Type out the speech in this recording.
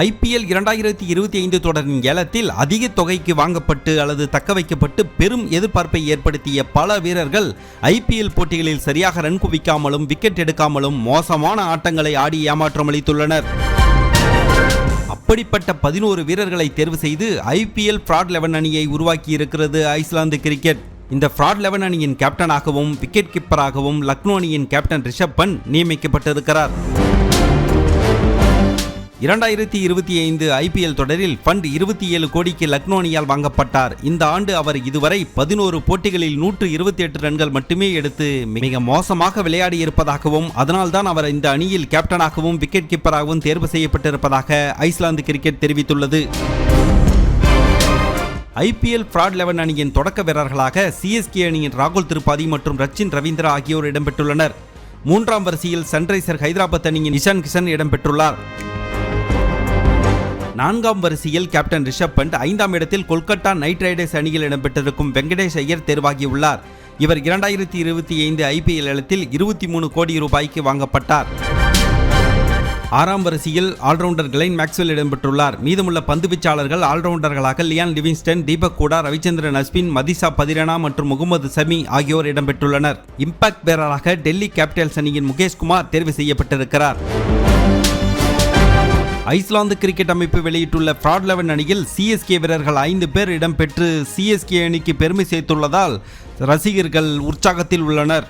IPL 2025 தொடரின் ஏலத்தில் அதிக தொகைக்கு வாங்கப்பட்டு அல்லது தக்க வைக்கப்பட்டு பெரும் எதிர்பார்ப்பை ஏற்படுத்திய பல வீரர்கள் IPL போட்டிகளில் சரியாக ரன் குவிக்காமலும் விக்கெட் எடுக்காமலும் மோசமான ஆட்டங்களை ஆடி ஏமாற்றம் அளித்துள்ளனர். அப்படிப்பட்ட 11 வீரர்களை தேர்வு செய்து IPL Fraud 11 அணியை உருவாக்கி இருக்கிறது ஐஸ்லாந்து கிரிக்கெட். இந்த Fraud 11 அணியின் கேப்டனாகவும் விக்கெட் கீப்பராகவும் லக்னோ அணியின் கேப்டன் ரிஷப் பண்ட் நியமிக்கப்பட்டிருக்கிறார். 2025 IPL தொடரில் பண்ட் 27 கோடிக்கு லக்னோ அணியால் வாங்கப்பட்டார். இந்த ஆண்டு அவர் இதுவரை 11 போட்டிகளில் 128 ரன்கள் மட்டுமே எடுத்து மிக மோசமாக விளையாடி இருப்பதாகவும் அதனால்தான் அவர் இந்த அணியில் கேப்டனாகவும் விக்கெட் கீப்பராகவும் தேர்வு செய்யப்பட்டிருப்பதாக ஐஸ்லாந்து கிரிக்கெட் தெரிவித்துள்ளது. IPL Fraud 11 அணியின் தொடக்க வீரர்களாக CSK அணியின் ராகுல் திரிபாதி மற்றும் ரச்சின் ரவீந்திரா ஆகியோர் இடம்பெற்றுள்ளனர். 3ஆம் வரிசையில் சன்ரைசர் ஹைதராபாத் அணியின் இஷான் கிஷன் இடம்பெற்றுள்ளார். 4ஆம் வரிசையில் கேப்டன் ரிஷப் பண்ட், 5ஆம் இடத்தில் கொல்கத்தா நைட் ரைடர்ஸ் அணியில் இடம்பெற்றிருக்கும் வெங்கடேஷ் ஐயர் தேர்வாகியுள்ளார். இவர் 2025 IPL ஏலத்தில் 23 கோடி ரூபாய்க்கு வாங்கப்பட்டார். 6ஆம் வரிசையில் ஆல்ரவுண்டர் கிளைன் மேக்ஸ்வெல் இடம்பெற்றுள்ளார். மீதமுள்ள பந்துவீச்சாளர்கள் ஆல்ரவுண்டர்களாக லியான் லிவிங்ஸ்டன், தீபக் கூடா, ரவிச்சந்திரன் அஸ்வின், மதிசா பதிரனா மற்றும் முகமது சமி ஆகியோர் இடம்பெற்றுள்ளனர். இம்பாக்ட் பேரராக டெல்லி கேபிட்டல்ஸ் அணியின் முகேஷ் குமார் தேர்வு செய்யப்பட்டிருக்கிறார். ஐஸ்லாந்து கிரிக்கெட் அமைப்பு வெளியிட்டுள்ள Fraud 11 அணியில் CSK வீரர்கள் 5 பேர் இடம்பெற்று CSK அணிக்கு பெருமை சேர்த்துள்ளதால் ரசிகர்கள் உற்சாகத்தில் உள்ளனர்.